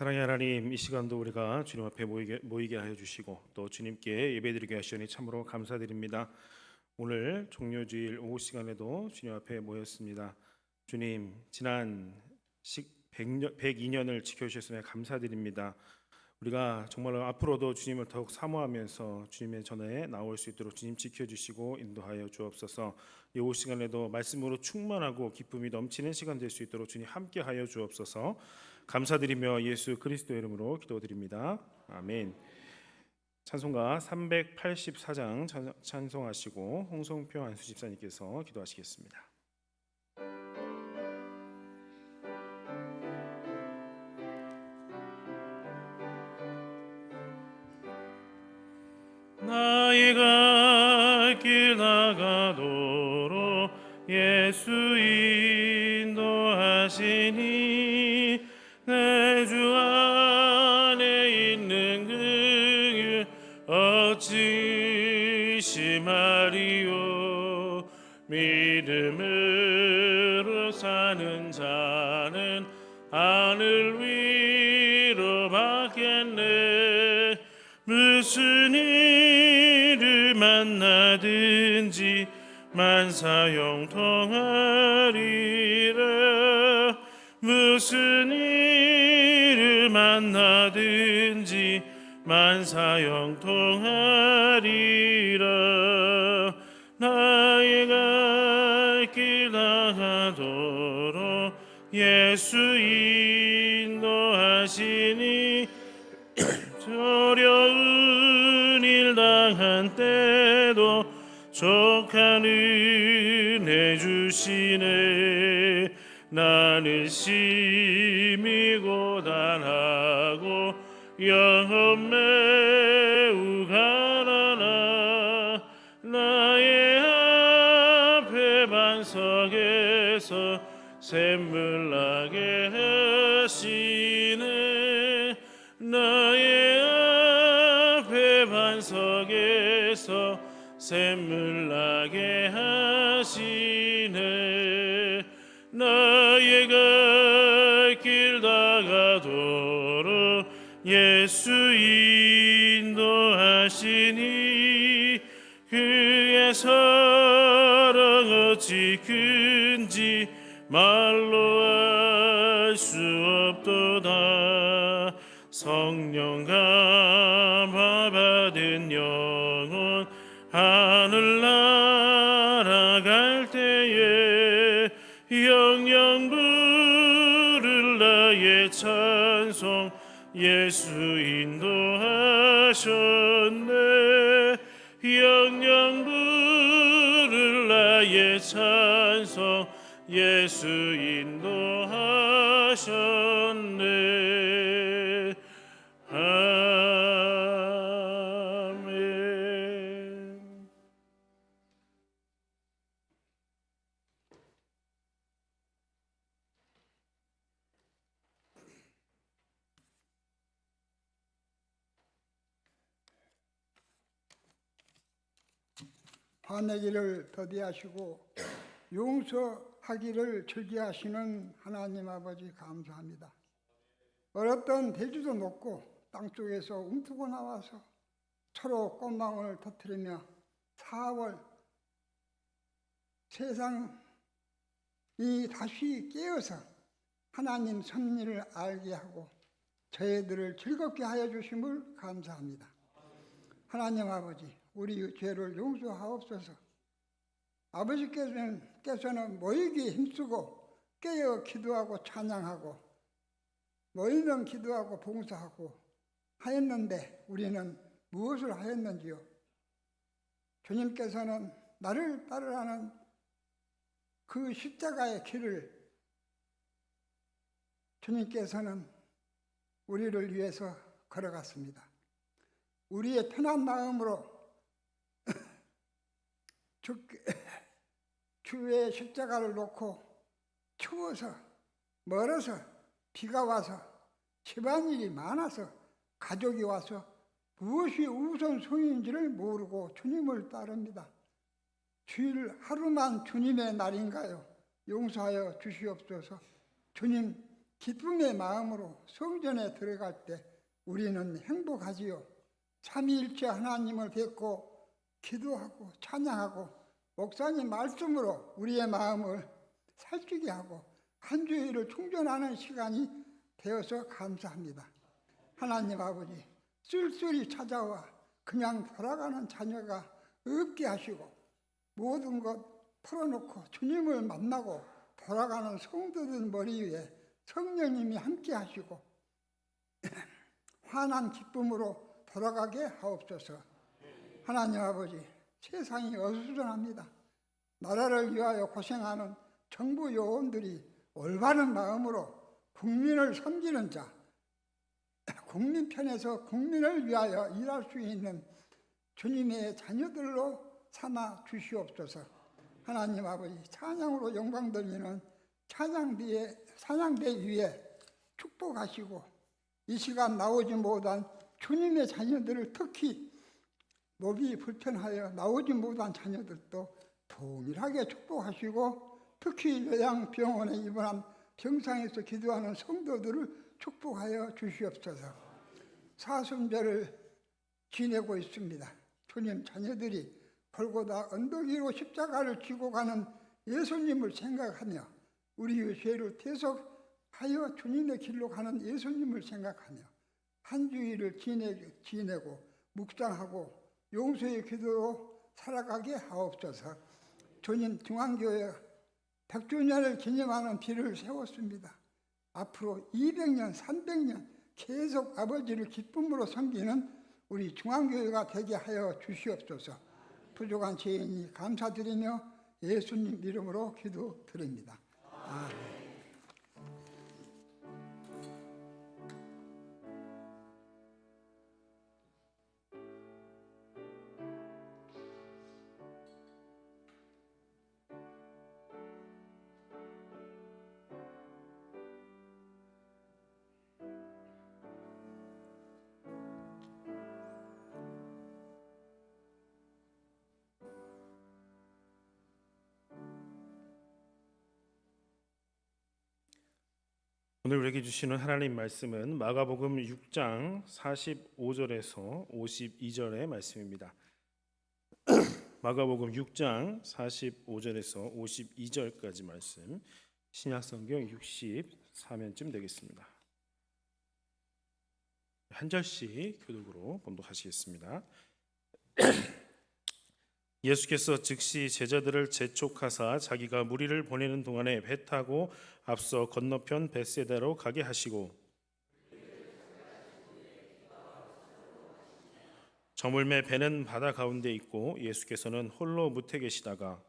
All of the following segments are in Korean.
사랑의 하나님, 이 시간도 우리가 주님 앞에 모이게 하여 주시고 또 주님께 예배드리게 하시니 참으로 감사드립니다. 오늘 종료주일 오후 시간에도 주님 앞에 모였습니다. 주님, 지난 102년을 지켜주셨으며 감사드립니다. 우리가 정말 앞으로도 주님을 더욱 사모하면서 주님의 전에 나올 수 있도록 주님 지켜주시고 인도하여 주옵소서. 이 오후 시간에도 말씀으로 충만하고 기쁨이 넘치는 시간 될 수 있도록 주님 함께하여 주옵소서. 감사드리며 예수 그리스도의 이름으로 기도드립니다. 아멘. 찬송가 384장 찬송하시고 홍성표 안수 집사님께서 기도하시겠습니다. 나의 갈 길 나가도록 예수 인도하시니 내 주 안에 있는 그 어찌 심하리요. 믿음으로 사는 자는 하늘 위로 받겠네. 무슨 일을 만나든지 만사형통하리라. 무슨 일을 만나든지 만사형통하리라. 나의 갈 길 나가도록 예수 인도하시니 어려운 일 당한 때도 족한 은혜 주시네. 나는 심히 고단하고 영혼 매우 가난하. 나의 앞에 반석에서 샘물 나게 하시네. 나의 앞에 반석에서 샘물 나게 하시네. 나의 갈 길 나가도록 예수 인도하시니 그의 사랑 어찌 큰지 말로 알 수 없도다. 성령 감화 받은 영혼 하늘 날아갈 때에 영영 부를 나의 찬송 예수 인도하셨네. 영영 부를 나의 찬송 예수 인도하셨네. 아멘. 화내기를 더디하시고 용서하기를 즐겨하시는 하나님 아버지 감사합니다. 어렸던 대지도 높고 땅속에서 움트고 나와서 서로 꽃망울을 터뜨리며 4월 세상이 다시 깨어서 하나님 섭리를 알게 하고 저희들을 즐겁게 하여 주심을 감사합니다. 하나님 아버지, 우리 죄를 용서하옵소서. 아버지께서는 모이기에 힘쓰고 깨어 기도하고 찬양하고 모이면 기도하고 봉사하고 하였는데 우리는 무엇을 하였는지요? 주님께서는 나를 따르라는 그 십자가의 길을 주님께서는 우리를 위해서 걸어갔습니다. 우리의 편한 마음으로 주의 십자가를 놓고 추워서 멀어서 비가 와서 집안일이 많아서 가족이 와서 무엇이 우선순위인지를 모르고 주님을 따릅니다. 주일 하루만 주님의 날인가요? 용서하여 주시옵소서. 주님 기쁨의 마음으로 성전에 들어갈 때 우리는 행복하지요. 삼위일체 하나님을 뵙고 기도하고 찬양하고 목사님 말씀으로 우리의 마음을 살찌게 하고 한 주일을 충전하는 시간이 되어서 감사합니다. 하나님 아버지, 쓸쓸히 찾아와 그냥 돌아가는 자녀가 없게 하시고 모든 것 털어놓고 주님을 만나고 돌아가는 성도들 머리 위에 성령님이 함께 하시고 환한 기쁨으로 돌아가게 하옵소서. 하나님 아버지, 세상이 어수선합니다. 나라를 위하여 고생하는 정부 요원들이 올바른 마음으로 국민을 섬기는 자, 국민 편에서 국민을 위하여 일할 수 있는 주님의 자녀들로 삼아 주시옵소서. 하나님 아버지, 찬양으로 영광 돌리는 찬양대 위에 축복하시고 이 시간 나오지 못한 주님의 자녀들을 특히 몸이 불편하여 나오지 못한 자녀들도 동일하게 축복하시고 특히 요양병원에 입원한 병상에서 기도하는 성도들을 축복하여 주시옵소서. 사순절을 지내고 있습니다. 주님 자녀들이 골고다 언덕 위로 십자가를 지고 가는 예수님을 생각하며 우리의 죄를 대속하여 주님의 길로 가는 예수님을 생각하며 한 주일을 지내고 묵상하고 용서의 기도로 살아가게 하옵소서. 주님 중앙교회 100주년을 기념하는 비를 세웠습니다. 앞으로 200년, 300년 계속 아버지를 기쁨으로 섬기는 우리 중앙교회가 되게 하여 주시옵소서. 부족한 죄인이 감사드리며 예수님 이름으로 기도드립니다. 아멘. 오늘 우리에게 주시는 하나님 말씀은 마가복음 6장 45절에서 52절의 말씀입니다. 마가복음 6장 45절에서 52절까지 말씀, 신약성경 64면쯤 되겠습니다. 한 절씩 교독으로 봉독하시겠습니다. 예수께서 즉시 제자들을 재촉하사 자기가 무리를 보내는 동안에 배 타고 앞서 건너편 벳세다로 가게 하시고 저물매 배는 바다 가운데 있고 예수께서는 홀로 무태 계시다가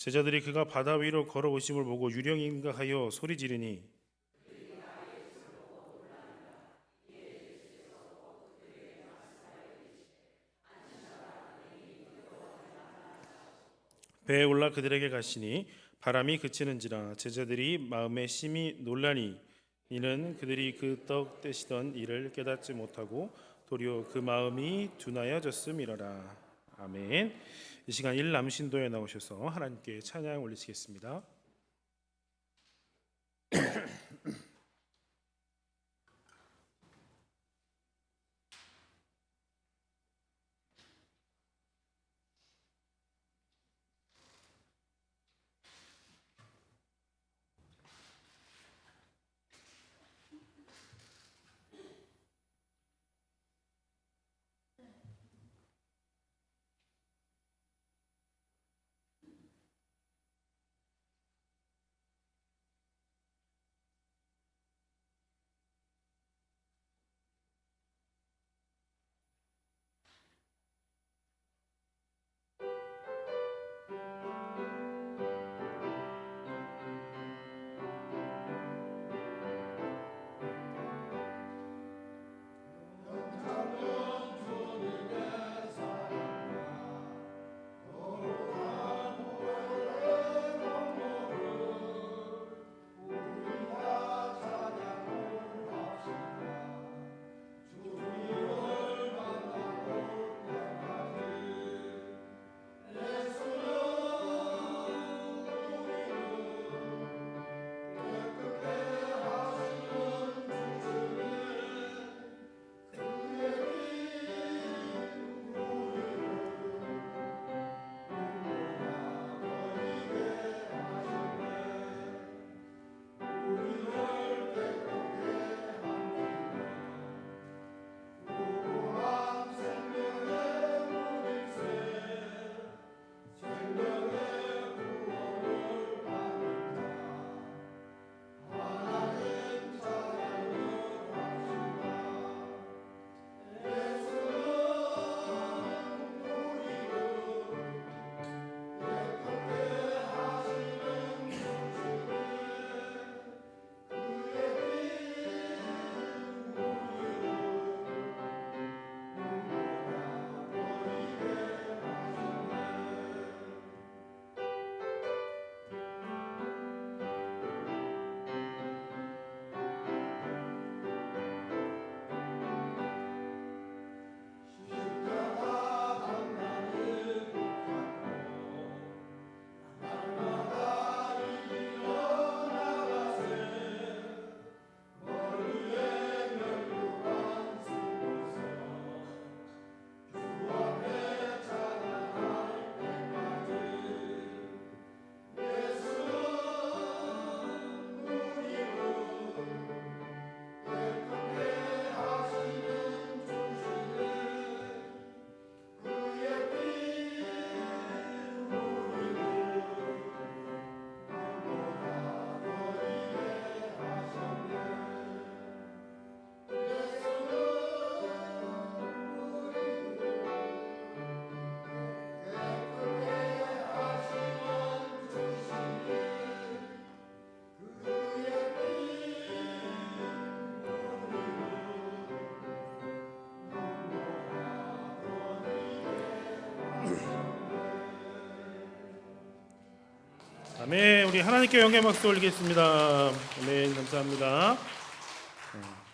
제자들이 그가 바다 위로 걸어오심을 보고 유령인가 하여 소리 지르니 배에 올라 그들에게 가시니 바람이 그치는지라 제자들이 마음에 심히 놀라니 이는 그들이 그 떡 떼시던 일을 깨닫지 못하고 도리어 그 마음이 둔하여졌음이로라. 아멘. 이 시간 일남신도에 나오셔서 하나님께 찬양 올리시겠습니다. 아멘. 우리 하나님께 영광의 박수 올리겠습니다. 아멘. 감사합니다.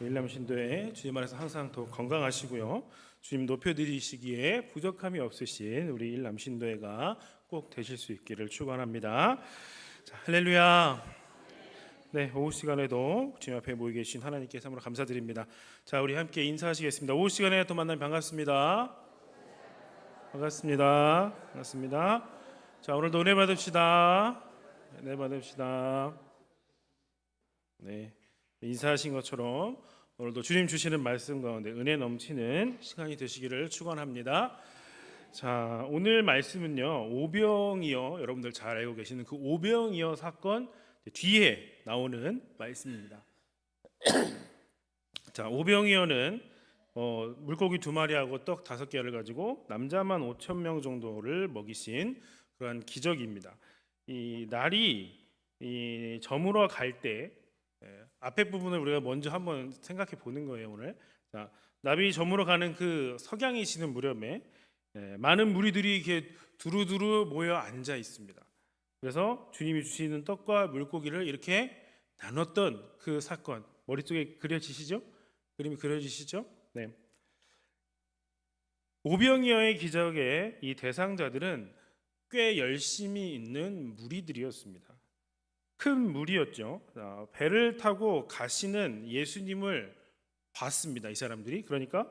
일남 신도에 주님 안에서 항상 더 건강하시고요. 주님 높여드리시기에 부족함이 없으신 우리 일남 신도회가 꼭 되실 수 있기를 축원합니다. 자, 할렐루야. 네, 오후 시간에도 주님 앞에 모여 계신 하나님께 참으로 감사드립니다. 자, 우리 함께 인사하시겠습니다. 오후 시간에 또 만나면 반갑습니다. 반갑습니다. 반갑습니다. 자, 오늘도 은혜 받읍시다. 은혜 받읍시다. 네, 인사하신 것처럼 오늘도 주님 주시는 말씀 가운데 은혜 넘치는 시간이 되시기를 축원합니다. 자, 오늘 말씀은요, 오병이어, 여러분들 잘 알고 계시는 그 오병이어 사건 뒤에 나오는 말씀입니다. 자, 오병이어는 물고기 2마리하고 떡 5개를 가지고 남자만 5,000명 정도를 먹이신 그러한 기적입니다. 이 날이 저물어 갈 때 앞에 부분을 우리가 먼저 한번 생각해 보는 거예요. 오늘 자, 나비 저물어 가는 그 석양이 지는 무렵에 많은 무리들이 이렇게 두루두루 모여 앉아 있습니다. 그래서 주님이 주시는 떡과 물고기를 이렇게 나눴던 그 사건 머릿속에 그려지시죠? 그림이 그려지시죠? 네. 오병이어의 기적의 이 대상자들은 꽤 열심히 있는 무리들이었습니다. 큰 무리였죠. 배를 타고 가시는 예수님을 봤습니다. 이 사람들이. 그러니까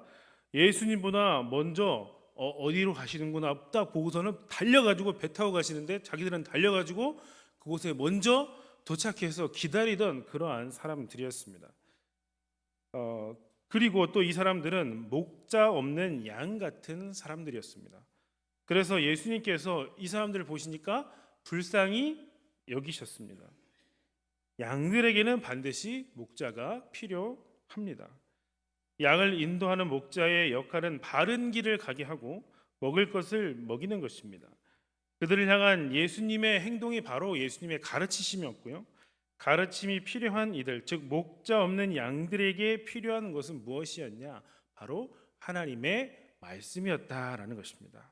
예수님보다 먼저 어디로 가시는구나 딱 보고서는 달려가지고 배 타고 가시는데 자기들은 달려가지고 그곳에 먼저 도착해서 기다리던 그러한 사람들이었습니다. 그리고 또 이 사람들은 목자 없는 양 같은 사람들이었습니다. 그래서 예수님께서 이 사람들을 보시니까 불쌍히 여기셨습니다. 양들에게는 반드시 목자가 필요합니다. 양을 인도하는 목자의 역할은 바른 길을 가게 하고 먹을 것을 먹이는 것입니다. 그들을 향한 예수님의 행동이 바로 예수님의 가르치심이었고요. 가르침이 필요한 이들, 즉 목자 없는 양들에게 필요한 것은 무엇이었냐? 바로 하나님의 말씀이었다라는 것입니다.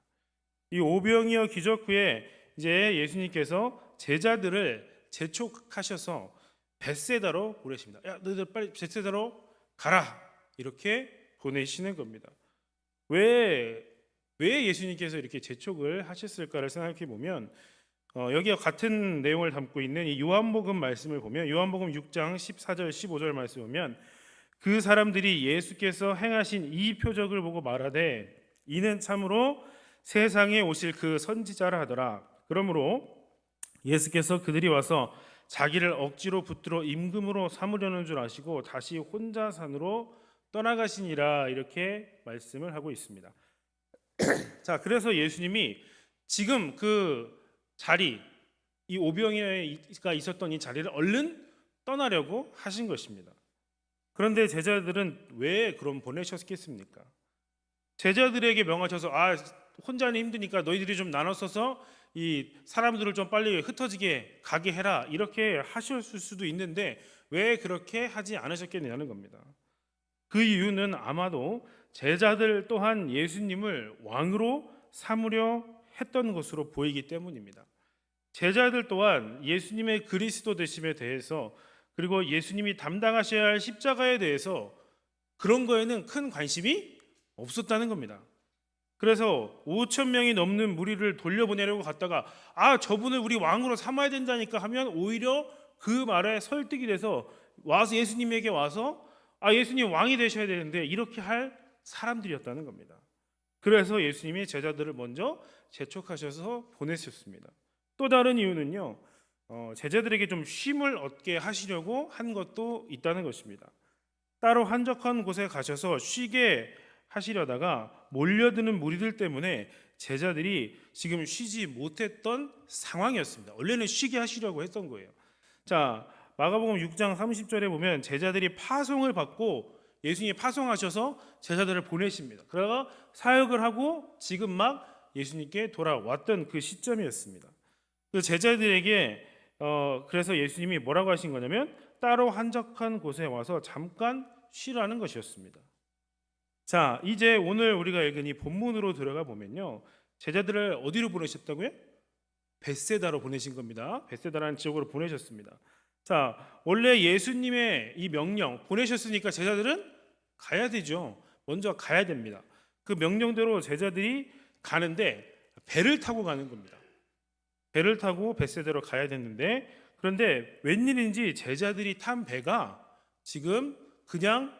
이 오병이어 기적 후에 이제 예수님께서 제자들을 재촉하셔서 벳세다로 보내십니다. 야, 너희들 빨리 벳세다로 가라. 이렇게 보내시는 겁니다. 왜 예수님께서 이렇게 재촉을 하셨을까를 생각해 보면 여기와 같은 내용을 담고 있는 이 요한복음 말씀을 보면 요한복음 6장 14절 15절 말씀 보면 그 사람들이 예수께서 행하신 이 표적을 보고 말하되 이는 참으로 세상에 오실 그 선지자라 하더라. 그러므로 예수께서 그들이 와서 자기를 억지로 붙들어 임금으로 삼으려는 줄 아시고 다시 혼자 산으로 떠나가시니라 이렇게 말씀을 하고 있습니다. 자, 그래서 예수님이 지금 그 자리, 이 오병이어가 있었던 이 자리를 얼른 떠나려고 하신 것입니다. 그런데 제자들은 왜 그럼 보내셨겠습니까? 제자들에게 명하셔서 혼자는 힘드니까 너희들이 좀 나눠서서 이 사람들을 좀 빨리 흩어지게 가게 해라 이렇게 하셨을 수도 있는데 왜 그렇게 하지 않으셨겠냐는 겁니다. 그 이유는 아마도 제자들 또한 예수님을 왕으로 삼으려 했던 것으로 보이기 때문입니다. 제자들 또한 예수님의 그리스도 되심에 대해서 그리고 예수님이 담당하셔야 할 십자가에 대해서 그런 거에는 큰 관심이 없었다는 겁니다. 그래서 5,000명이 넘는 무리를 돌려보내려고 갔다가 저분을 우리 왕으로 삼아야 된다니까 하면 오히려 그 말에 설득이 돼서 와서 예수님에게 와서 예수님 왕이 되셔야 되는데 이렇게 할 사람들이었다는 겁니다. 그래서 예수님이 제자들을 먼저 재촉하셔서 보내셨습니다. 또 다른 이유는요, 제자들에게 좀 쉼을 얻게 하시려고 한 것도 있다는 것입니다. 따로 한적한 곳에 가셔서 쉬게 하시려다가 몰려드는 무리들 때문에 제자들이 지금 쉬지 못했던 상황이었습니다. 원래는 쉬게 하시려고 했던 거예요. 자, 마가복음 6장 30절에 보면 제자들이 파송을 받고 예수님이 파송하셔서 제자들을 보내십니다. 그러다가 사역을 하고 지금 막 예수님께 돌아왔던 그 시점이었습니다. 그 제자들에게 그래서 예수님이 뭐라고 하신 거냐면 따로 한적한 곳에 와서 잠깐 쉬라는 것이었습니다. 자, 이제 오늘 우리가 읽은 이 본문으로 들어가 보면요, 제자들을 어디로 보내셨다고요? 벳세다로 보내신 겁니다. 벳세다라는 지역으로 보내셨습니다. 자, 원래 예수님의 이 명령 보내셨으니까 제자들은 가야 되죠. 먼저 가야 됩니다. 그 명령대로 제자들이 가는데 배를 타고 가는 겁니다. 배를 타고 벳세다로 가야 됐는데, 그런데 웬일인지 제자들이 탄 배가 지금 그냥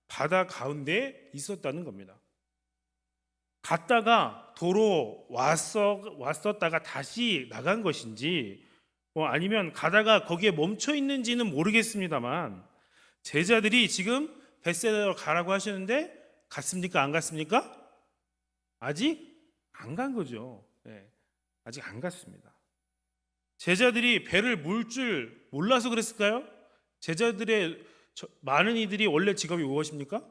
바다 가운데 있었다는 겁니다. 갔다가 도로 왔었다가 다시 나간 것인지 아니면 가다가 거기에 멈춰 있는지는 모르겠습니다만, 제자들이 지금 벳세다로 가라고 하셨는데 갔습니까? 안 갔습니까? 아직 안 간 거죠. 네, 아직 안 갔습니다. 제자들이 배를 몰 줄 몰라서 그랬을까요? 제자들의 많은 이들이 원래 직업이 무엇입니까?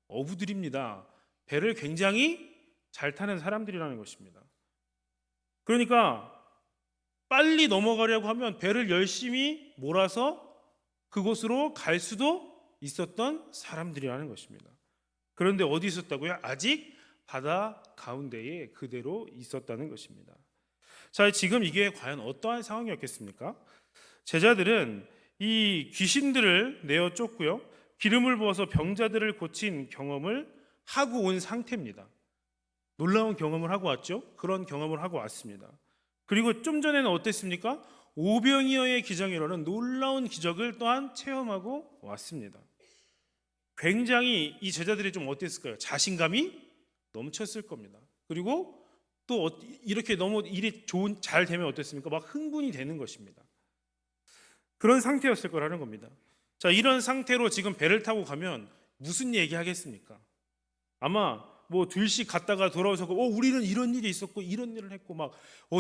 어부들입니다. 배를 굉장히 잘 타는 사람들이라는 것입니다. 그러니까 빨리 넘어가려고 하면 배를 열심히 몰아서 그곳으로 갈 수도 있었던 사람들이라는 것입니다. 그런데 어디 있었다고요? 아직 바다 가운데에 그대로 있었다는 것입니다. 자, 지금 이게 과연 어떠한 상황이었겠습니까? 제자들은 이 귀신들을 내어 쫓고요, 기름을 부어서 병자들을 고친 경험을 하고 온 상태입니다. 놀라운 경험을 하고 왔죠. 그런 경험을 하고 왔습니다. 그리고 좀 전에는 어땠습니까? 오병이어의 기적이라는 놀라운 기적을 또한 체험하고 왔습니다. 굉장히 이 제자들이 좀 어땠을까요? 자신감이 넘쳤을 겁니다. 그리고 또 이렇게 너무 일이 잘 되면 어땠습니까? 막 흥분이 되는 것입니다. 그런 상태였을 거라는 겁니다. 자, 이런 상태로 지금 배를 타고 가면 무슨 얘기 하겠습니까? 아마 뭐 둘씩 갔다가 돌아오서 우리는 이런 일이 있었고 이런 일을 했고 막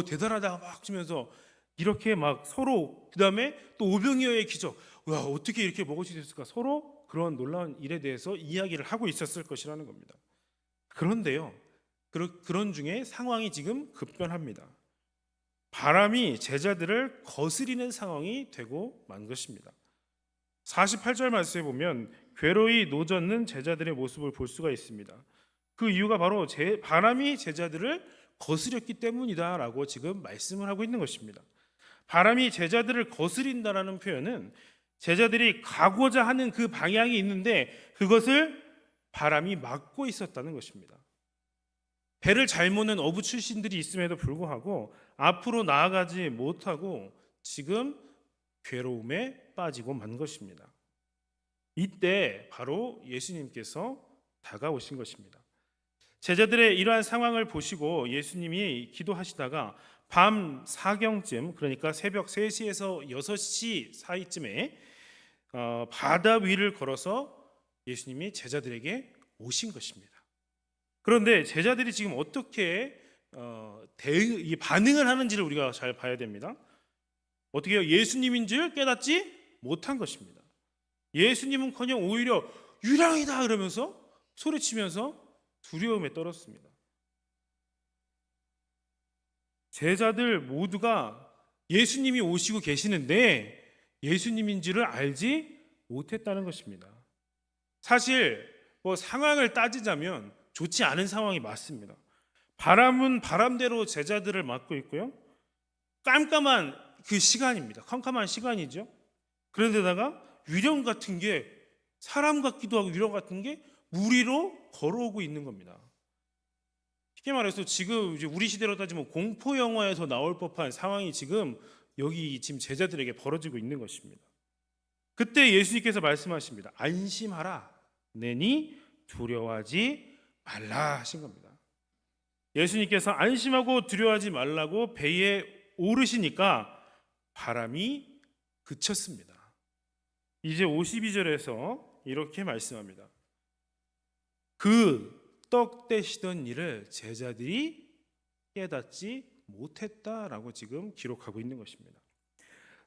대단하다 막 치면서 이렇게 막 서로, 그다음에 또 오병이어의 기적, 와 어떻게 이렇게 먹을 수 있었을까, 서로 그런 놀라운 일에 대해서 이야기를 하고 있었을 것이라는 겁니다. 그런데요, 그런 중에 상황이 지금 급변합니다. 바람이 제자들을 거스리는 상황이 되고 만 것입니다. 48절 말씀에 보면 괴로이 노젓는 제자들의 모습을 볼 수가 있습니다. 그 이유가 바로 바람이 제자들을 거스렸기 때문이다라고 지금 말씀을 하고 있는 것입니다. 바람이 제자들을 거스린다라는 표현은 제자들이 가고자 하는 그 방향이 있는데 그것을 바람이 막고 있었다는 것입니다. 배를 잘 모는 어부 출신들이 있음에도 불구하고 앞으로 나아가지 못하고 지금 괴로움에 빠지고 만 것입니다. 이때 바로 예수님께서 다가오신 것입니다. 제자들의 이러한 상황을 보시고 예수님이 기도하시다가 밤 4경쯤, 그러니까 새벽 3시에서 6시 사이쯤에 바다 위를 걸어서 예수님이 제자들에게 오신 것입니다. 그런데 제자들이 지금 어떻게 반응을 하는지를 우리가 잘 봐야 됩니다. 어떻게 해요? 예수님인 줄 깨닫지 못한 것입니다. 예수님은커녕 오히려 유랑이다 그러면서 소리치면서 두려움에 떨었습니다. 제자들 모두가 예수님이 오시고 계시는데 예수님인지를 알지 못했다는 것입니다. 사실 상황을 따지자면 좋지 않은 상황이 맞습니다. 바람은 바람대로 제자들을 막고 있고요, 깜깜한 그 시간입니다. 캄캄한 시간이죠. 그런데다가 위령 같은 게, 사람 같기도 하고 위령 같은 게 무리로 걸어오고 있는 겁니다. 쉽게 말해서 지금 이제 우리 시대로 따지면 공포 영화에서 나올 법한 상황이 지금 여기 지금 제자들에게 벌어지고 있는 것입니다. 그때 예수님께서 말씀하십니다. 안심하라, 내니 두려워하지 말라 하신 겁니다. 예수님께서 안심하고 두려워하지 말라고 배에 오르시니까 바람이 그쳤습니다. 이제 52절에서 이렇게 말씀합니다. 그 떡 떼시던 일을 제자들이 깨닫지 못했다라고 지금 기록하고 있는 것입니다.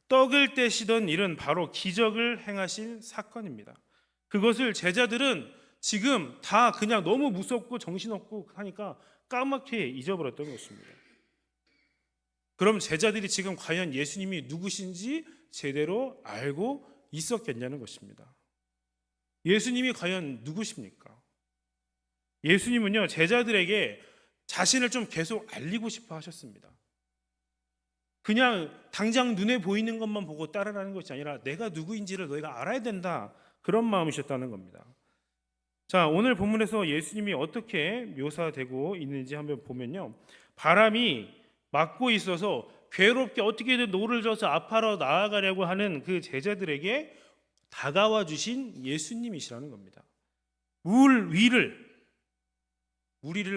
떡을 떼시던 일은 바로 기적을 행하신 사건입니다. 그것을 제자들은 지금 다 그냥 너무 무섭고 정신없고 하니까 까맣게 잊어버렸던 것입니다. 그럼 제자들이 지금 과연 예수님이 누구신지 제대로 알고 있었겠냐는 것입니다. 예수님이 과연 누구십니까? 예수님은요, 제자들에게 자신을 좀 계속 알리고 싶어 하셨습니다. 그냥 당장 눈에 보이는 것만 보고 따라가는 것이 아니라 내가 누구인지를 너희가 알아야 된다. 그런 마음이셨다는 겁니다. 자, 오늘 본문에서 예수님이 어떻게 묘사되고 있는지 한번 보면요. 바람이 막고 있어서 괴롭게 어떻게든 노를 져서 앞으로 나아가려고 하는 그 제자들에게 다가와 주신 예수님이시라는 겁니다. 물 위를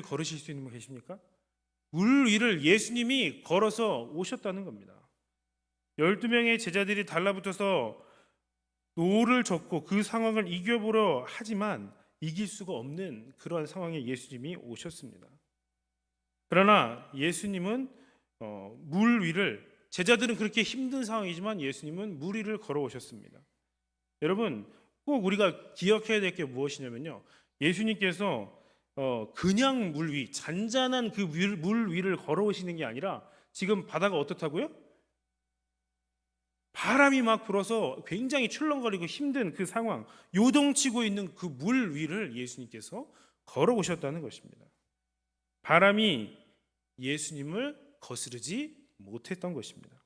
걸으실 수 있는 분 계십니까? 물 위를 예수님이 걸어서 오셨다는 겁니다. 12명의 제자들이 달라붙어서 노를 젓고 그 상황을 이겨보려 하지만 이길 수가 없는 그러한 상황에 예수님이 오셨습니다. 그러나 예수님은 물 위를, 제자들은 그렇게 힘든 상황이지만 예수님은 물 위를 걸어오셨습니다. 여러분, 꼭 우리가 기억해야 될 게 무엇이냐면요, 예수님께서 그냥 물 위, 잔잔한 그 물 위를 걸어오시는 게 아니라 지금 바다가 어떻다고요? 바람이 막 불어서 굉장히 출렁거리고 힘든 그 상황, 요동치고 있는 그 물 위를 예수님께서 걸어오셨다는 것입니다. 바람이 예수님을 거스르지 못했던 것입니다.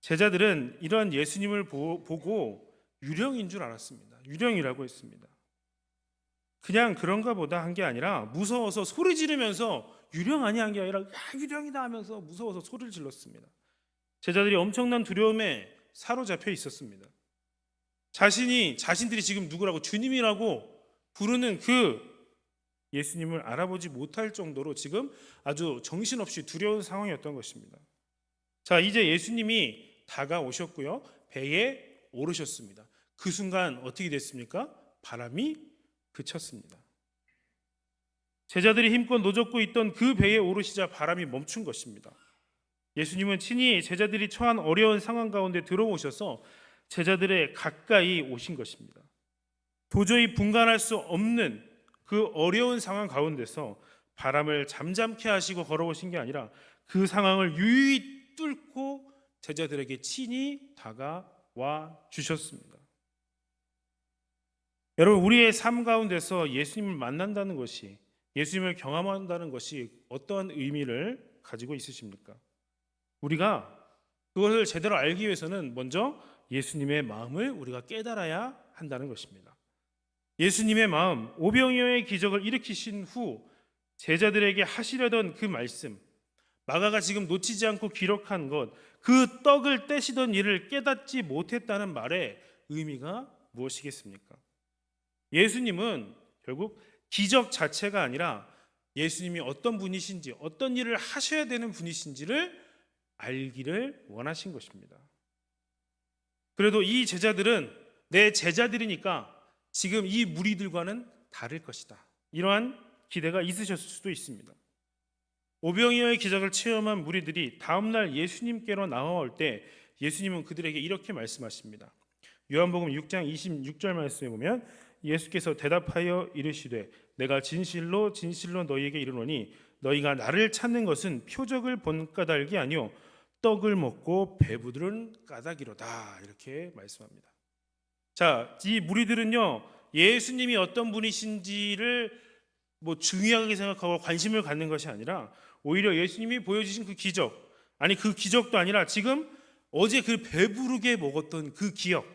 제자들은 이러한 예수님을 보고 유령인 줄 알았습니다. 유령이라고 했습니다. 그냥 그런가 보다 한 게 아니라 무서워서 소리 지르면서 유령 아니야 한 게 아니라 유령이다 하면서 무서워서 소리를 질렀습니다. 제자들이 엄청난 두려움에 사로잡혀 있었습니다. 자신들이 지금 누구라고 주님이라고 부르는 그 예수님을 알아보지 못할 정도로 지금 아주 정신없이 두려운 상황이었던 것입니다. 자, 이제 예수님이 다가오셨고요. 배에 오르셨습니다. 그 순간 어떻게 됐습니까? 바람이 그쳤습니다. 제자들이 힘껏 노젓고 있던 그 배에 오르시자 바람이 멈춘 것입니다. 예수님은 친히 제자들이 처한 어려운 상황 가운데 들어오셔서 제자들의 가까이 오신 것입니다. 도저히 분간할 수 없는 그 어려운 상황 가운데서 바람을 잠잠케 하시고 걸어오신 게 아니라 그 상황을 유유히 뚫고 제자들에게 친히 다가와 주셨습니다. 여러분, 우리의 삶 가운데서 예수님을 만난다는 것이, 예수님을 경험한다는 것이 어떠한 의미를 가지고 있으십니까? 우리가 그것을 제대로 알기 위해서는 먼저 예수님의 마음을 우리가 깨달아야 한다는 것입니다. 예수님의 마음, 오병이어의 기적을 일으키신 후 제자들에게 하시려던 그 말씀, 마가가 지금 놓치지 않고 기록한 것, 그 떡을 떼시던 일을 깨닫지 못했다는 말의 의미가 무엇이겠습니까? 예수님은 결국 기적 자체가 아니라 예수님이 어떤 분이신지, 어떤 일을 하셔야 되는 분이신지를 알기를 원하신 것입니다. 그래도 이 제자들은 내 제자들이니까 지금 이 무리들과는 다를 것이다, 이러한 기대가 있으셨을 수도 있습니다. 오병이어의 기적을 체험한 무리들이 다음날 예수님께로 나아올 때 예수님은 그들에게 이렇게 말씀하십니다. 요한복음 6장 26절 말씀에 보면 예수께서 대답하여 이르시되 내가 진실로 진실로 너희에게 이르노니 너희가 나를 찾는 것은 표적을 본 까닭이 아니요 떡을 먹고 배부른 까닭이로다, 이렇게 말씀합니다. 자, 이 무리들은요, 예수님이 어떤 분이신지를 중요하게 생각하고 관심을 갖는 것이 아니라 오히려 예수님이 보여주신 그 기적, 아니 그 기적도 아니라 지금 어제 그 배부르게 먹었던 그 기억,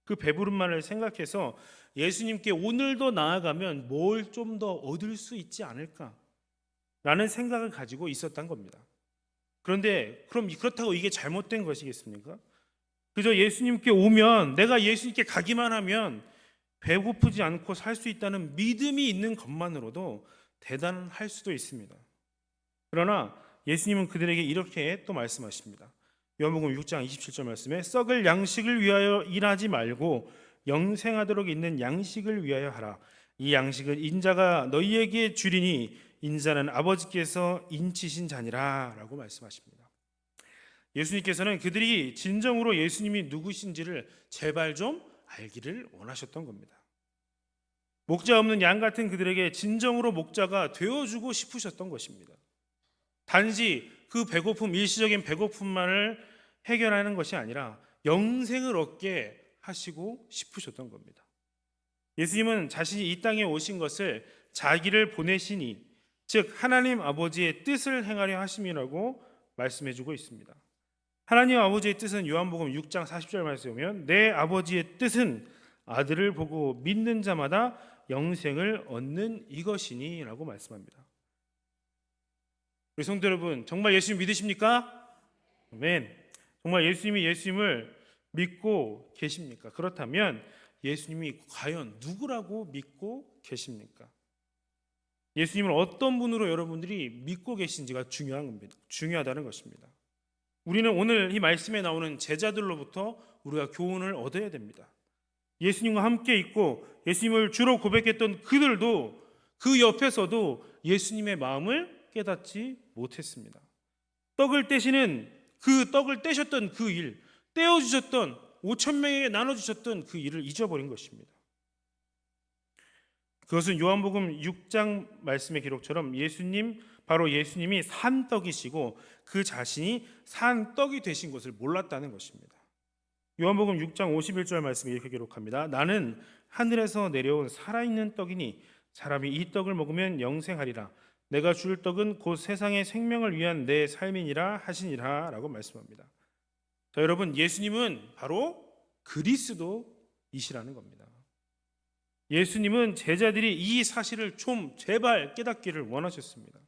그 배부름만을 생각해서 예수님께 오늘도 나아가면 뭘 좀 더 얻을 수 있지 않을까라는 생각을 가지고 있었던 겁니다. 그런데 그럼 그렇다고 이게 잘못된 것이겠습니까? 그저 예수님께 오면, 내가 예수님께 가기만 하면 배고프지 않고 살 수 있다는 믿음이 있는 것만으로도 대단할 수도 있습니다. 그러나 예수님은 그들에게 이렇게 또 말씀하십니다. 요한복음 6장 27절 말씀에 썩을 양식을 위하여 일하지 말고 영생하도록 있는 양식을 위하여 하라. 이 양식은 인자가 너희에게 주리니 인자는 아버지께서 인치신 자니라 라고 말씀하십니다. 예수님께서는 그들이 진정으로 예수님이 누구신지를 제발 좀 알기를 원하셨던 겁니다. 목자 없는 양 같은 그들에게 진정으로 목자가 되어주고 싶으셨던 것입니다. 단지 그 배고픔, 일시적인 배고픔만을 해결하는 것이 아니라 영생을 얻게 하시고 싶으셨던 겁니다. 예수님은 자신이 이 땅에 오신 것을 자기를 보내시니, 즉 하나님 아버지의 뜻을 행하려 하심이라고 말씀해주고 있습니다. 하나님 아버지의 뜻은 요한복음 6장 40절 말씀에 보면 내 아버지의 뜻은 아들을 보고 믿는 자마다 영생을 얻는 이것이니 라고 말씀합니다. 우리 성도 여러분, 정말 예수님 믿으십니까? 아멘. 정말 예수님을 믿고 계십니까? 그렇다면 예수님이 과연 누구라고 믿고 계십니까? 예수님을 어떤 분으로 여러분들이 믿고 계신지가 중요하다는 것입니다. 우리는 오늘 이 말씀에 나오는 제자들로부터 우리가 교훈을 얻어야 됩니다. 예수님과 함께 있고 예수님을 주로 고백했던 그들도 그 옆에서도 예수님의 마음을 깨닫지 못했습니다. 떡을 떼셨던 그 일, 떼어주셨던 5천 명에게 나눠주셨던 그 일을 잊어버린 것입니다. 그것은 요한복음 6장 말씀의 기록처럼 바로 예수님이 산 떡이시고 그 자신이 산 떡이 되신 것을 몰랐다는 것입니다. 요한복음 6장 51절 말씀에 이렇게 기록합니다. 나는 하늘에서 내려온 살아있는 떡이니 사람이 이 떡을 먹으면 영생하리라. 내가 줄 떡은 곧 세상의 생명을 위한 내 삶이니라 하시니라 라고 말씀합니다. 자, 여러분, 예수님은 바로 그리스도이시라는 겁니다. 예수님은 제자들이 이 사실을 좀 제발 깨닫기를 원하셨습니다.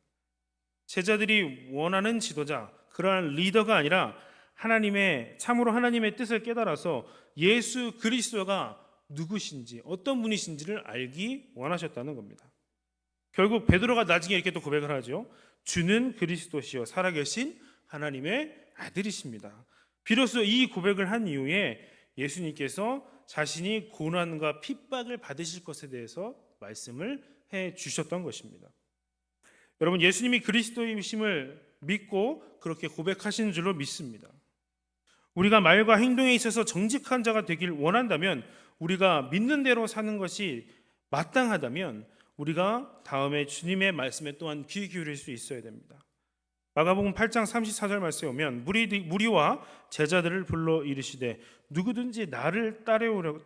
제자들이 원하는 지도자, 그러한 리더가 아니라 참으로 하나님의 뜻을 깨달아서 예수 그리스도가 누구신지, 어떤 분이신지를 알기 원하셨다는 겁니다. 결국 베드로가 나중에 이렇게 또 고백을 하죠. 주는 그리스도시요 살아계신 하나님의 아들이십니다. 비로소 이 고백을 한 이후에 예수님께서 자신이 고난과 핍박을 받으실 것에 대해서 말씀을 해 주셨던 것입니다. 여러분, 예수님이 그리스도이심을 믿고 그렇게 고백하시는 줄로 믿습니다. 우리가 말과 행동에 있어서 정직한 자가 되길 원한다면, 우리가 믿는 대로 사는 것이 마땅하다면 우리가 다음에 주님의 말씀에 또한 귀 기울일 수 있어야 됩니다. 마가복음 8장 34절 말씀에 오면 무리와 제자들을 불러 이르시되 누구든지 나를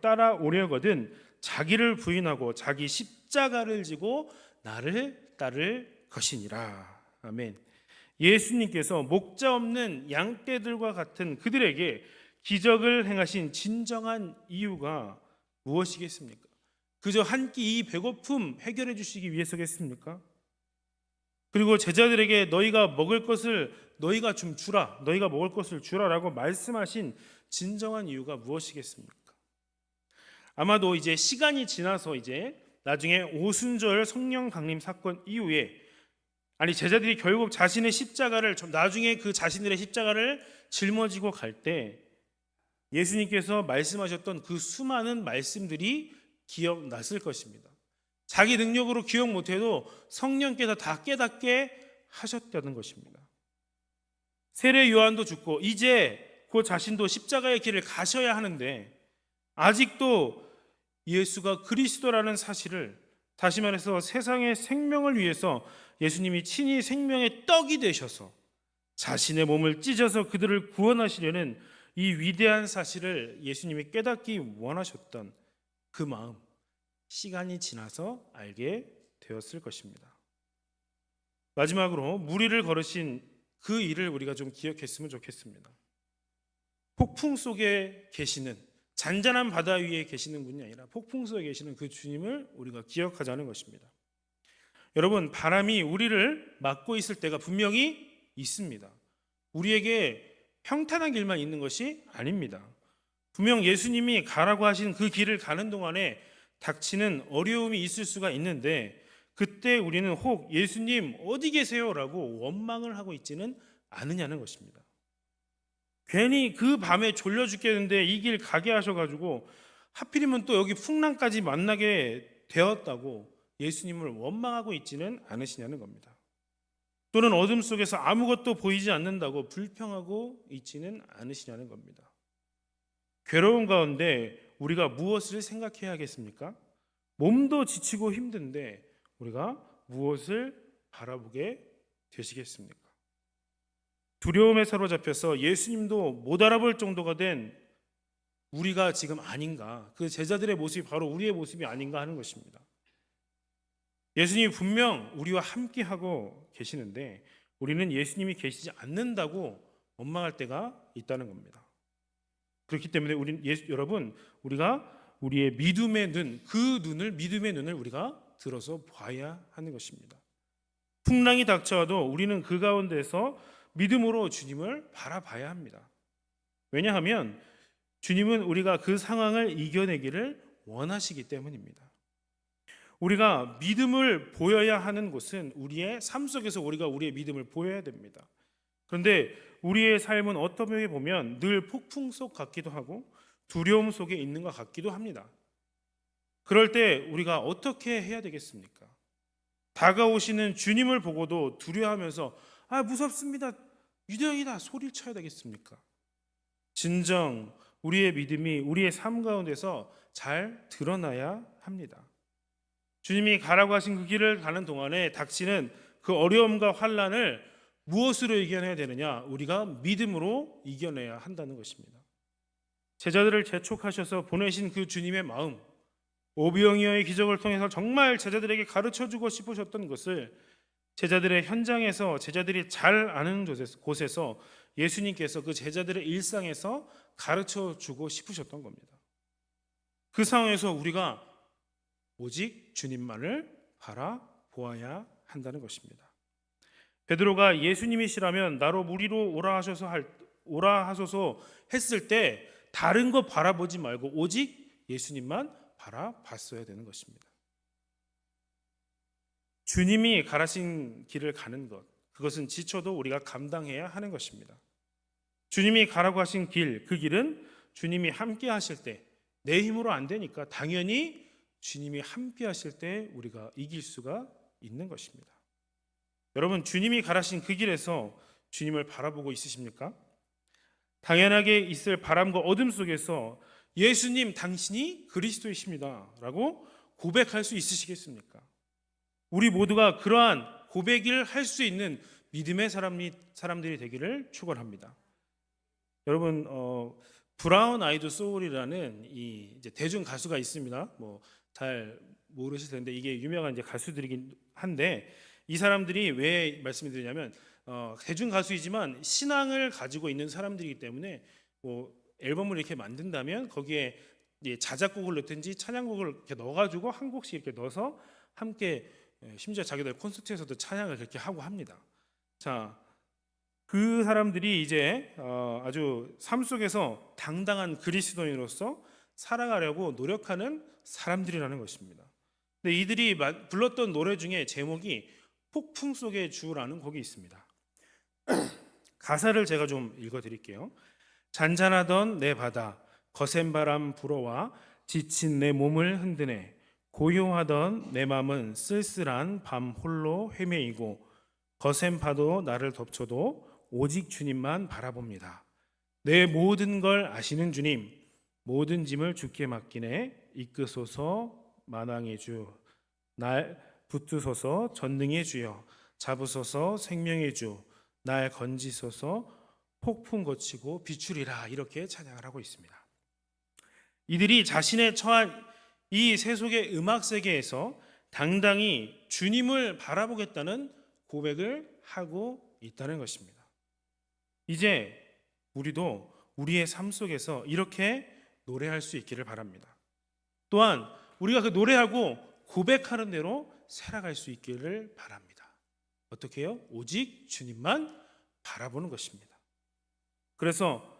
따라오려거든 자기를 부인하고 자기 십자가를 지고 나를 따를 것이니라. 아멘. 예수님께서 목자 없는 양떼들과 같은 그들에게 기적을 행하신 진정한 이유가 무엇이겠습니까? 그저 한 끼 이 배고픔 해결해 주시기 위해서겠습니까? 그리고 제자들에게 너희가 먹을 것을 주라라고 말씀하신 진정한 이유가 무엇이겠습니까? 아마도 이제 시간이 지나서 이제 나중에 오순절 성령 강림 사건 이후에 제자들이 결국 나중에 그 자신들의 십자가를 짊어지고 갈 때 예수님께서 말씀하셨던 그 수많은 말씀들이 기억났을 것입니다. 자기 능력으로 기억 못해도 성령께서 다 깨닫게 하셨다는 것입니다. 세례 요한도 죽고 이제 그 자신도 십자가의 길을 가셔야 하는데 아직도 예수가 그리스도라는 사실을, 다시 말해서 세상의 생명을 위해서 예수님이 친히 생명의 떡이 되셔서 자신의 몸을 찢어서 그들을 구원하시려는 이 위대한 사실을 예수님이 깨닫기 원하셨던 그 마음, 시간이 지나서 알게 되었을 것입니다. 마지막으로 무리를 걸으신 그 일을 우리가 좀 기억했으면 좋겠습니다. 폭풍 속에 계시는, 잔잔한 바다 위에 계시는 분이 아니라 폭풍 속에 계시는 그 주님을 우리가 기억하자는 것입니다. 여러분, 바람이 우리를 막고 있을 때가 분명히 있습니다. 우리에게 평탄한 길만 있는 것이 아닙니다. 분명 예수님이 가라고 하신 그 길을 가는 동안에 닥치는 어려움이 있을 수가 있는데, 그때 우리는 혹 예수님 어디 계세요? 라고 원망을 하고 있지는 않으냐는 것입니다. 괜히 그 밤에 졸려 죽겠는데 이 길 가게 하셔가지고 하필이면 또 여기 풍랑까지 만나게 되었다고 예수님을 원망하고 있지는 않으시냐는 겁니다. 또는 어둠 속에서 아무것도 보이지 않는다고 불평하고 있지는 않으시냐는 겁니다. 괴로운 가운데 우리가 무엇을 생각해야겠습니까? 몸도 지치고 힘든데 우리가 무엇을 바라보게 되시겠습니까? 두려움에 사로잡혀서 예수님도 못 알아볼 정도가 된 우리가 지금 아닌가, 그 제자들의 모습이 바로 우리의 모습이 아닌가 하는 것입니다. 예수님이 분명 우리와 함께하고 계시는데 우리는 예수님이 계시지 않는다고 원망할 때가 있다는 겁니다. 그렇기 때문에 여러분, 우리가 우리의 믿음의 믿음의 눈을 우리가 들어서 봐야 하는 것입니다. 풍랑이 닥쳐와도 우리는 그 가운데서 믿음으로 주님을 바라봐야 합니다. 왜냐하면 주님은 우리가 그 상황을 이겨내기를 원하시기 때문입니다. 우리가 믿음을 보여야 하는 곳은 우리의 삶 속에서 우리가 우리의 믿음을 보여야 됩니다. 그런데 우리의 삶은 어떤 면에 보면 늘 폭풍 속 같기도 하고 두려움 속에 있는 것 같기도 합니다. 그럴 때 우리가 어떻게 해야 되겠습니까? 다가오시는 주님을 보고도 두려워하면서 무섭습니다, 유령이다 소리를 쳐야 되겠습니까? 진정 우리의 믿음이 우리의 삶 가운데서 잘 드러나야 합니다. 주님이 가라고 하신 그 길을 가는 동안에 닥치는 그 어려움과 환난을 무엇으로 이겨내야 되느냐? 우리가 믿음으로 이겨내야 한다는 것입니다. 제자들을 재촉하셔서 보내신 그 주님의 마음, 오병이어의 기적을 통해서 정말 제자들에게 가르쳐주고 싶으셨던 것을 제자들의 현장에서 제자들이 잘 아는 곳에서 예수님께서 그 제자들의 일상에서 가르쳐주고 싶으셨던 겁니다. 그 상황에서 우리가 오직 주님만을 바라보아야 한다는 것입니다. 베드로가 예수님이시라면 나로 무리로 오라 하소서 했을 때 다른 거 바라보지 말고 오직 예수님만 바라봤어야 되는 것입니다. 주님이 가라신 길을 가는 것, 그것은 지쳐도 우리가 감당해야 하는 것입니다. 주님이 가라고 하신 길, 그 길은 주님이 함께 하실 때, 내 힘으로 안 되니까 당연히 주님이 함께 하실 때 우리가 이길 수가 있는 것입니다. 여러분, 주님이 가라신 그 길에서 주님을 바라보고 있으십니까? 당연하게 있을 바람과 어둠 속에서 예수님 당신이 그리스도이십니다 라고 고백할 수 있으시겠습니까? 우리 모두가 그러한 고백을 할 수 있는 믿음의 사람들이 되기를 축원합니다. 여러분, 브라운 아이드 소울이라는 이제 대중 가수가 있습니다. 잘 모르실 텐데 이게 유명한 이제 가수들이긴 한데, 이 사람들이 왜 말씀드리냐면 대중 가수이지만 신앙을 가지고 있는 사람들이기 때문에 앨범을 이렇게 만든다면 거기에 자작곡을 넣든지 찬양곡을 이렇게 넣어가지고 한 곡씩 이렇게 넣어서 함께, 심지어 자기들 콘서트에서도 찬양을 그렇게 하고 합니다. 자, 그 사람들이 이제 아주 삶 속에서 당당한 그리스도인으로서 살아가려고 노력하는 사람들이라는 것입니다. 근데 이들이 불렀던 노래 중에 제목이 폭풍 속의 주라는 곡이 있습니다. 가사를 제가 좀 읽어드릴게요. 잔잔하던 내 바다, 거센 바람 불어와 지친 내 몸을 흔드네. 고요하던 내 맘은 쓸쓸한 밤 홀로 헤매이고, 거센 파도 나를 덮쳐도 오직 주님만 바라봅니다. 내 모든 걸 아시는 주님, 모든 짐을 주께 맡기네. 이끄소서 만왕의 주, 날 붙드소서 전능의 주여, 잡으소서 생명의 주, 날 건지소서 폭풍 거치고 비추리라. 이렇게 찬양을 하고 있습니다. 이들이 자신의 처한 이 세속의 음악 세계에서 당당히 주님을 바라보겠다는 고백을 하고 있다는 것입니다. 이제 우리도 우리의 삶 속에서 이렇게 노래할 수 있기를 바랍니다. 또한 우리가 그 노래하고 고백하는 대로 살아갈 수 있기를 바랍니다. 어떻게 해요? 오직 주님만 바라보는 것입니다. 그래서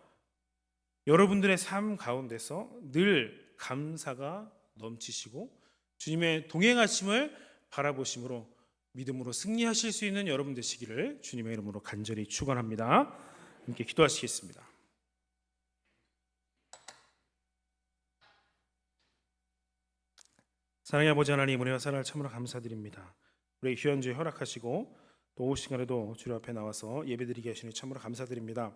여러분들의 삶 가운데서 늘 감사가 넘치시고 주님의 동행하심을 바라보심으로 믿음으로 승리하실 수 있는 여러분 되시기를 주님의 이름으로 간절히 축원합니다. 함께 기도하시겠습니다. 사랑의 아버지 하나님, 은혜와 사랑을 참으로 감사드립니다. 우리 귀한 주에 허락하시고 또 오후 시간에도 주님 앞에 나와서 예배드리게 하시니 참으로 감사드립니다.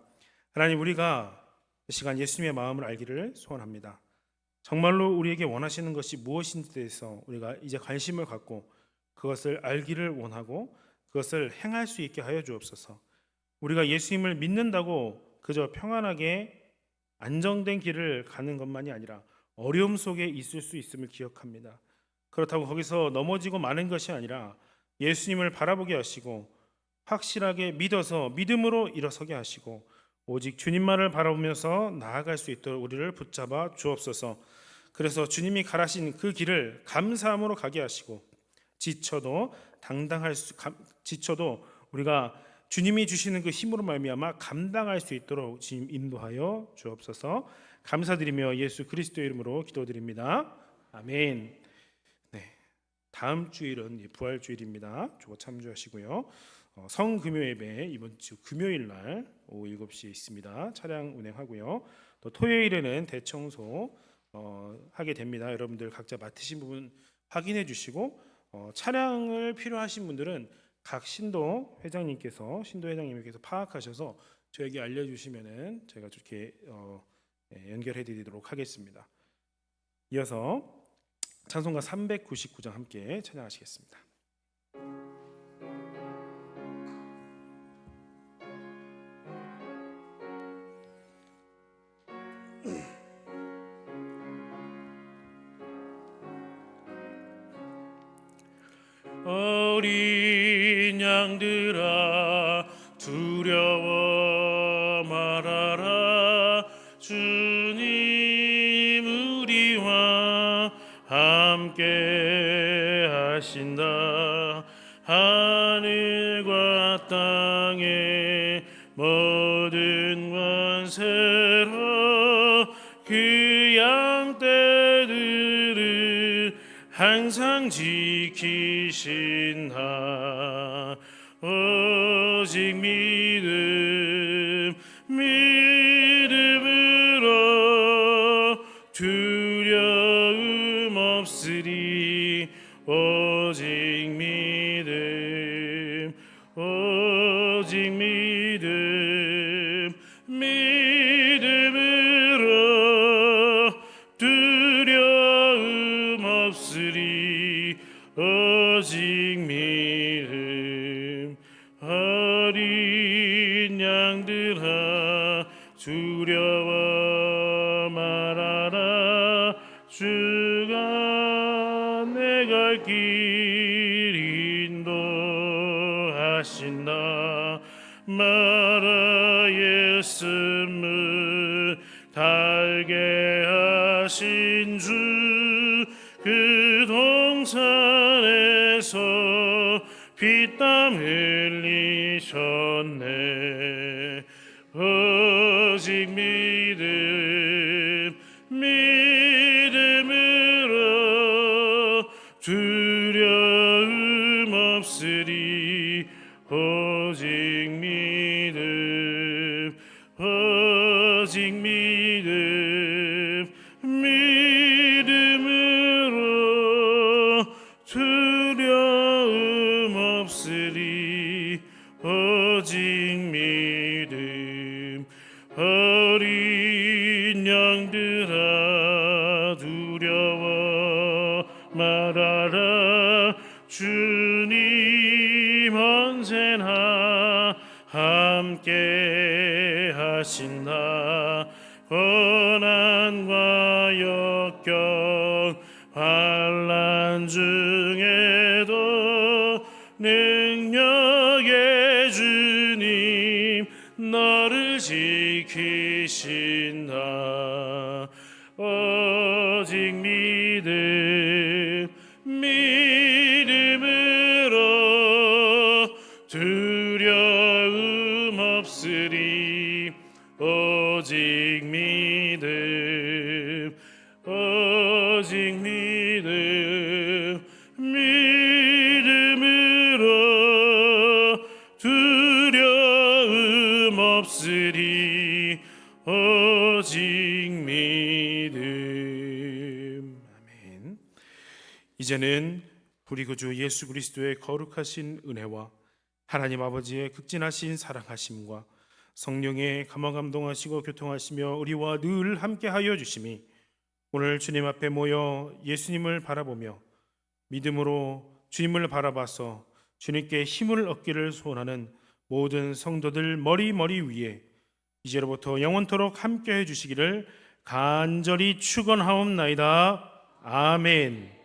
하나님, 우리가 이 시간 예수님의 마음을 알기를 소원합니다. 정말로 우리에게 원하시는 것이 무엇인지에 대해서 우리가 이제 관심을 갖고 그것을 알기를 원하고 그것을 행할 수 있게 하여 주옵소서. 우리가 예수님을 믿는다고 그저 평안하게 안정된 길을 가는 것만이 아니라 어려움 속에 있을 수 있음을 기억합니다. 그렇다고 거기서 넘어지고 마는 것이 아니라 예수님을 바라보게 하시고 확실하게 믿어서 믿음으로 일어서게 하시고 오직 주님만을 바라보면서 나아갈 수 있도록 우리를 붙잡아 주옵소서. 그래서 주님이 가라신 그 길을 감사함으로 가게 하시고 지쳐도 지쳐도 우리가 주님이 주시는 그 힘으로 말미암아 감당할 수 있도록 주님 인도하여 주옵소서. 감사드리며 예수 그리스도의 이름으로 기도드립니다. 아멘. 네, 다음 주일은 부활주일입니다. 저거 참조하시고요. 성금요 예배 이번 주 금요일 날 오후 7시에 있습니다. 차량 운행하고요. 또 토요일에는 대청소 하게 됩니다. 여러분들 각자 맡으신 부분 확인해 주시고 차량을 필요하신 분들은 각 신도 회장님께서 파악하셔서 저에게 알려주시면은 제가 이렇게 연결해 드리도록 하겠습니다. 이어서 찬송가 399장 함께 찬양하시겠습니다. 어린 양들아 두려워 말아라. 주님 우리와 함께 하신다. 하늘과 땅의 모든 권세로 그 양떼들을 항상 지키신다. 오직 믿음으로 두려움 없으리. 오직 믿음으로 두려움 없으리. 오직 믿음. 어린 양들아 두려워 말아라. 주가 내 갈 길 인도하신다. 마라 예수를 달게 하신 주 그 동산에서 피땀 흘리셨네. 오직 믿음으로 두려움 없으리. 오직 믿음으로 두려움 없으리. 오직 믿음. 어린 양들아 두려워 말아라. 주님 언제나 함께 하신다. 고난과 역경 환난 중에도 능력의 주님 너를 지키신다. 오직 믿음으로 두려움 없으리. 오직 믿음으로 두려움 없으리. 오직 믿음. 아멘. 이제는 우리 구주 예수 그리스도의 거룩하신 은혜와 하나님 아버지의 극진하신 사랑하심과 성령의 감화감동하시고 교통하시며 우리와 늘 함께하여 주심이 오늘 주님 앞에 모여 예수님을 바라보며 믿음으로 주님을 바라봐서 주님께 힘을 얻기를 소원하는 모든 성도들 머리 위에 이제로부터 영원토록 함께해 주시기를 간절히 축원하옵나이다. 아멘.